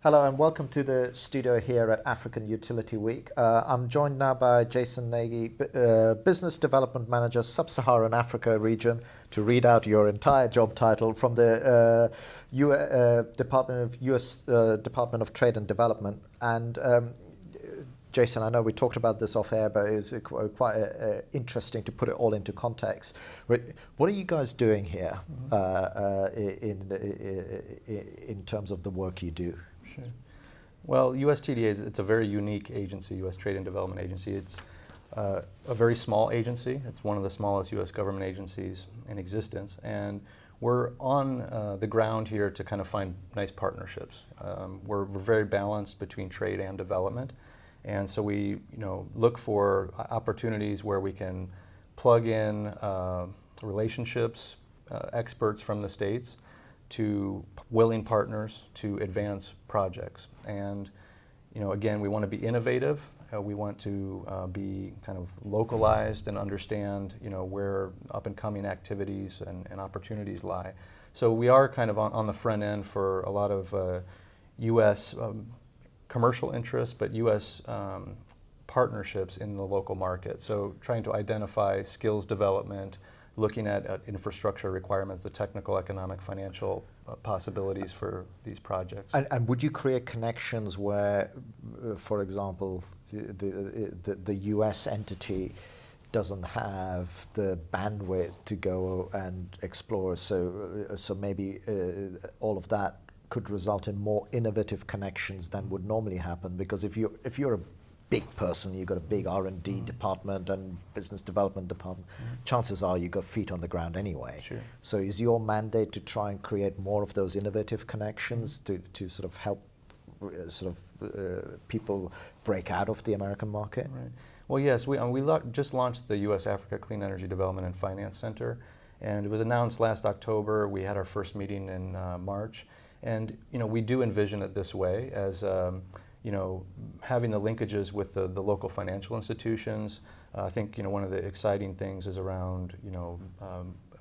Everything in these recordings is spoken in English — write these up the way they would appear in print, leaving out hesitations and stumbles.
Hello and welcome to the studio here at African Utility Week. I'm joined now by Jason Nagy, Business Development Manager, Sub-Saharan Africa region, to read out your entire job title from the US Department of Trade and Development. And Jason, I know we talked about this off air, but it's quite interesting to put it all into context. What are you guys doing here in terms of the work you do? Sure. Well, USTDA it's a very unique agency, U.S. Trade and Development Agency. It's a very small agency. It's one of the smallest U.S. government agencies in existence, and we're on the ground here to kind of find nice partnerships. We're very balanced between trade and development, and so we look for opportunities where we can plug in relationships, experts from the states, to willing partners to advance projects. And again, we want to be innovative. We want to be kind of localized and understand where up and coming activities and opportunities lie. So we are kind of on the front end for a lot of U.S. Commercial interests, but U.S. Partnerships in the local market. So trying to identify skills development, looking at infrastructure requirements, the technical, economic, financial possibilities for these projects. And would you create connections where, for example, the US entity doesn't have the bandwidth to go and explore, so maybe all of that could result in more innovative connections than would normally happen? Because if you're a big person, you've got a big R&D department and business development department, chances are you've got feet on the ground anyway. Sure. So is your mandate to try and create more of those innovative connections to sort of help people break out of the American market? Right. Well, yes, we just launched the U.S. Africa Clean Energy Development and Finance Center, and it was announced last October. We had our first meeting in March, and we do envision it this way as having the linkages with the local financial institutions. I think one of the exciting things is around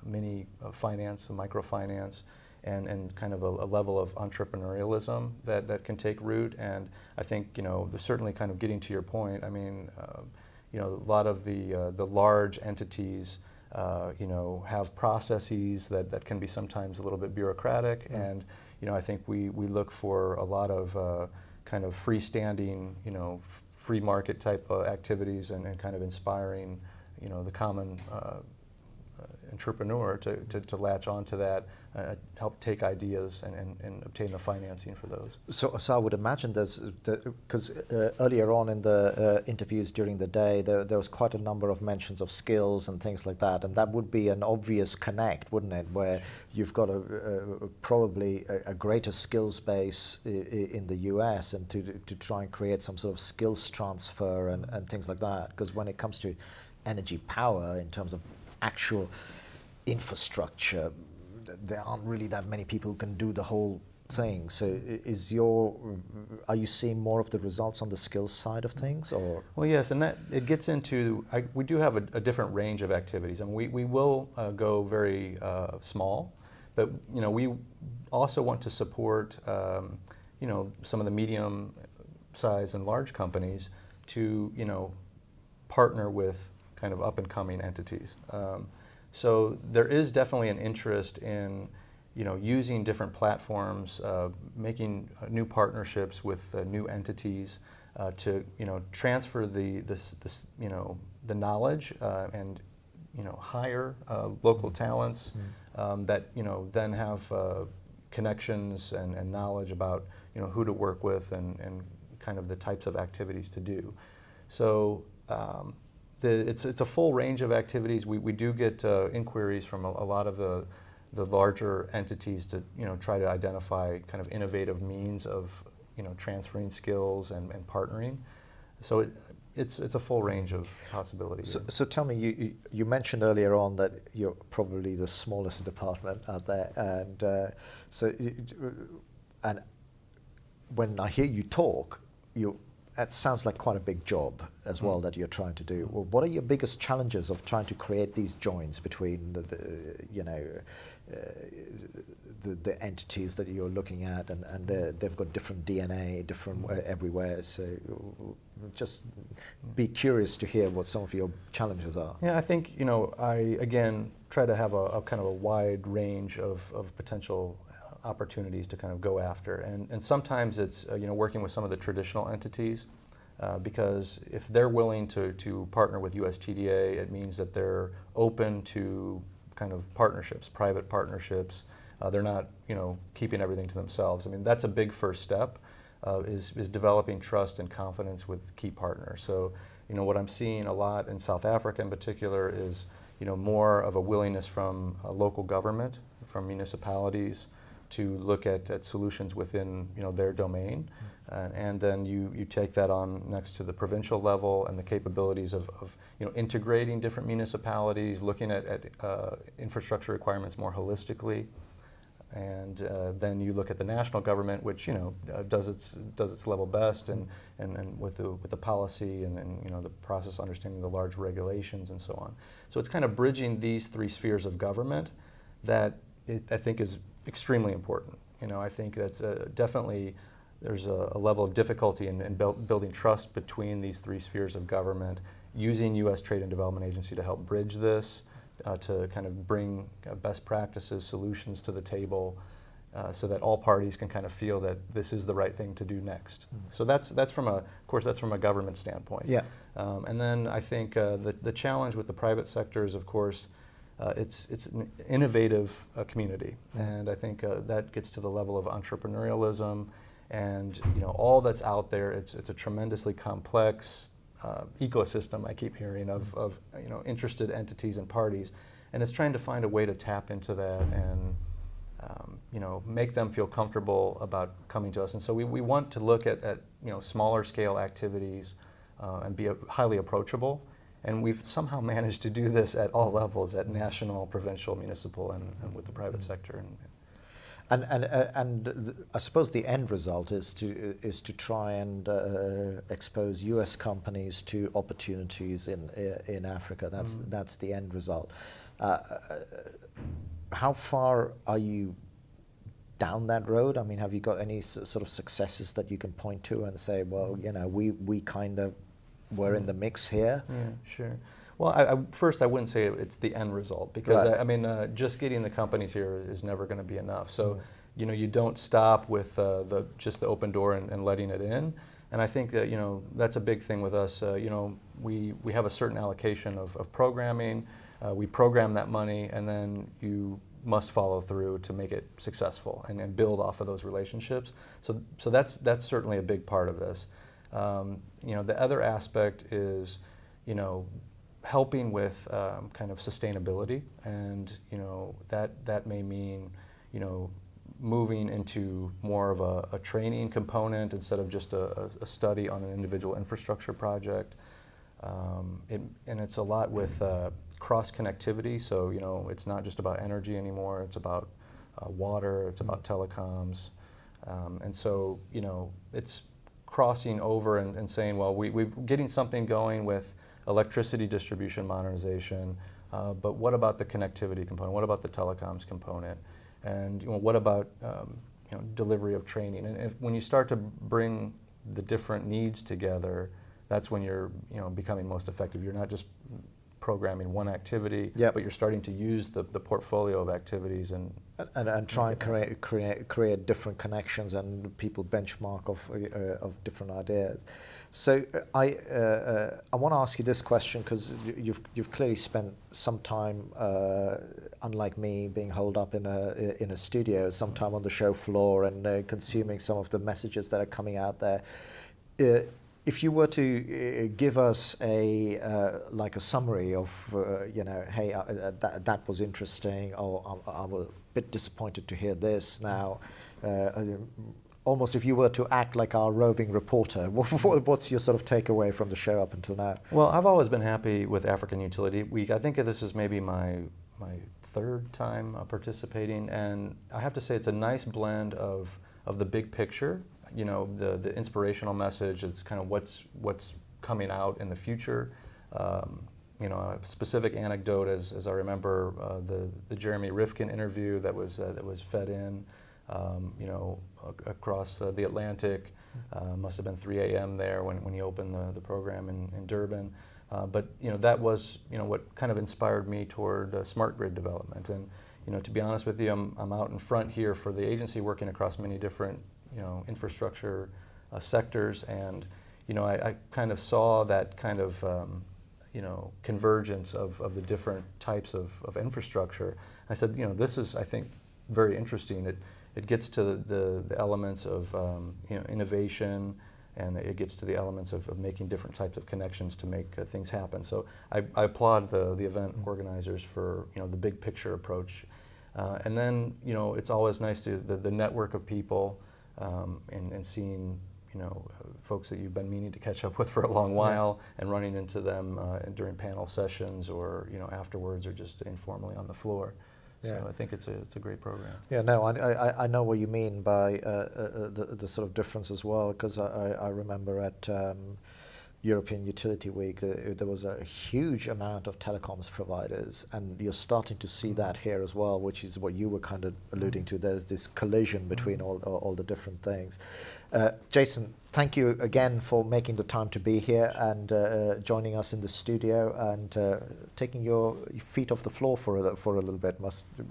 mini finance and microfinance, and kind of a level of entrepreneurialism that can take root. And I think certainly kind of getting to your point. I mean, a lot of the large entities have processes that can be sometimes a little bit bureaucratic, and I think we look for a lot of kind of freestanding, free market type activities, and kind of inspiring, the common entrepreneur to latch onto that, help take ideas and obtain the financing for those. So I would imagine because earlier on in the interviews during the day, there was quite a number of mentions of skills and things like that, and that would be an obvious connect, wouldn't it, where you've got probably a greater skills base in the US, and to try and create some sort of skills transfer and things like that. Because when it comes to energy power, in terms of actual infrastructure, there aren't really that many people who can do the whole thing. So are you seeing more of the results on the skills side of things, or? Well, yes, and that it gets into, we do have a different range of activities, and we will go very small, but we also want to support some of the medium size and large companies to partner with kind of up and coming entities. So there is definitely an interest in using different platforms, making new partnerships with new entities to transfer the knowledge and hire local talents that then have connections and knowledge about who to work with and kind of the types of activities to do. So it's a full range of activities. We do get inquiries from a lot of the larger entities to try to identify kind of innovative means of transferring skills and partnering. So it's a full range of possibilities. So tell me, you mentioned earlier on that you're probably the smallest department out there, and and when I hear you talk, it sounds like quite a big job as well that you're trying to do. Well, what are your biggest challenges of trying to create these joins between the entities that you're looking at, and they've got different DNA, different everywhere. So just be curious to hear what some of your challenges are. Yeah, I think, I, again, try to have a kind of a wide range of potential opportunities to kind of go after. And sometimes it's, working with some of the traditional entities, because if they're willing to partner with USTDA, it means that they're open to kind of partnerships, private partnerships. They're not, keeping everything to themselves. I mean, that's a big first step, is developing trust and confidence with key partners. So, what I'm seeing a lot in South Africa in particular is, more of a willingness from local government, from municipalities, to look at solutions within their domain, and then you take that on next to the provincial level and the capabilities of integrating different municipalities, looking at infrastructure requirements more holistically, and then you look at the national government, which does its level best, and with the policy and the process, understanding the large regulations and so on. So it's kind of bridging these three spheres of government that I think is extremely important. I think that's definitely, there's a level of difficulty in building trust between these three spheres of government, using U.S. Trade and Development Agency to help bridge this, to kind of bring best practices, solutions to the table, so that all parties can kind of feel that this is the right thing to do next. So that's from of course that's from a government standpoint. Yeah. And then I think the challenge with the private sector is, of course, it's an innovative community, and I think that gets to the level of entrepreneurialism, and all that's out there. It's a tremendously complex ecosystem, I keep hearing, of interested entities and parties, and it's trying to find a way to tap into that and make them feel comfortable about coming to us. And so we want to look at smaller scale activities and be highly approachable. And we've somehow managed to do this at all levels, at national, provincial, municipal, and with the private sector. And I suppose the end result is to try and expose U.S. companies to opportunities in Africa. That's the end result. How far are you down that road? I mean, have you got any sort of successes that you can point to and say, well, we kind of were in the mix here? Yeah, sure. Well, first, I wouldn't say it's the end result, because right. I mean, just getting the companies here is never going to be enough. So, you don't stop with just the open door and letting it in. And I think that that's a big thing with us. We have a certain allocation of programming. We program that money, and then you must follow through to make it successful and build off of those relationships. So that's certainly a big part of this. The other aspect is, helping with kind of sustainability, and that may mean moving into more of a training component instead of just a study on an individual infrastructure project. And it's a lot with cross connectivity. So it's not just about energy anymore. It's about water. It's about telecoms, and so it's crossing over and saying, well, we're getting something going with electricity distribution modernization, but what about the connectivity component? What about the telecoms component? And what about delivery of training? And when you start to bring the different needs together, that's when you're becoming most effective. You're not just programming one activity, yep. but you're starting to use the portfolio of activities and try and create different connections and people benchmark of different ideas. So I want to ask you this question, because you've clearly spent some time, unlike me, being holed up in a studio, some time on the show floor and consuming some of the messages that are coming out there. If you were to give us a summary of hey, that was interesting, or I was a bit disappointed to hear this now, almost if you were to act like our roving reporter, what's your sort of takeaway from the show up until now? Well, I've always been happy with African Utility Week. I think this is maybe my third time participating, and I have to say it's a nice blend of the big picture the inspirational message. It's kind of what's coming out in the future. A specific anecdote, as I remember, the Jeremy Rifkin interview that was fed in, across the Atlantic. Must have been 3 a.m. there when he opened the program in Durban. But that was what kind of inspired me toward smart grid development. And to be honest with you, I'm out in front here for the agency, working across many different infrastructure sectors, and I kind of saw that kind of convergence of the different types of infrastructure. I said, this is, I think, very interesting. It gets to the elements of innovation, and it gets to the elements of making different types of connections to make things happen. So I applaud the event organizers for the big picture approach. And then it's always nice to the network of people, and seeing folks that you've been meaning to catch up with for a long while, and running into them during panel sessions, or afterwards, or just informally on the floor. So I think it's a great program. Yeah, no, I know what you mean by the sort of difference as well, because I remember at European Utility Week, there was a huge amount of telecoms providers, and you're starting to see that here as well, which is what you were kind of alluding to. There's this collision between all the different things. Jason, thank you again for making the time to be here and joining us in the studio, and taking your feet off the floor for a little bit. Must be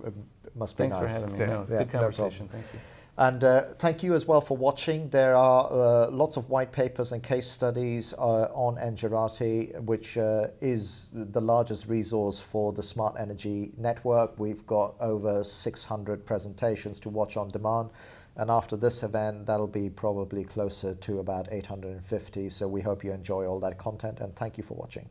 nice. Thanks for having me. Good conversation. Thank you. And thank you as well for watching. There are lots of white papers and case studies on Engerati, which is the largest resource for the Smart Energy Network. We've got over 600 presentations to watch on demand. And after this event, that'll be probably closer to about 850. So we hope you enjoy all that content, and thank you for watching.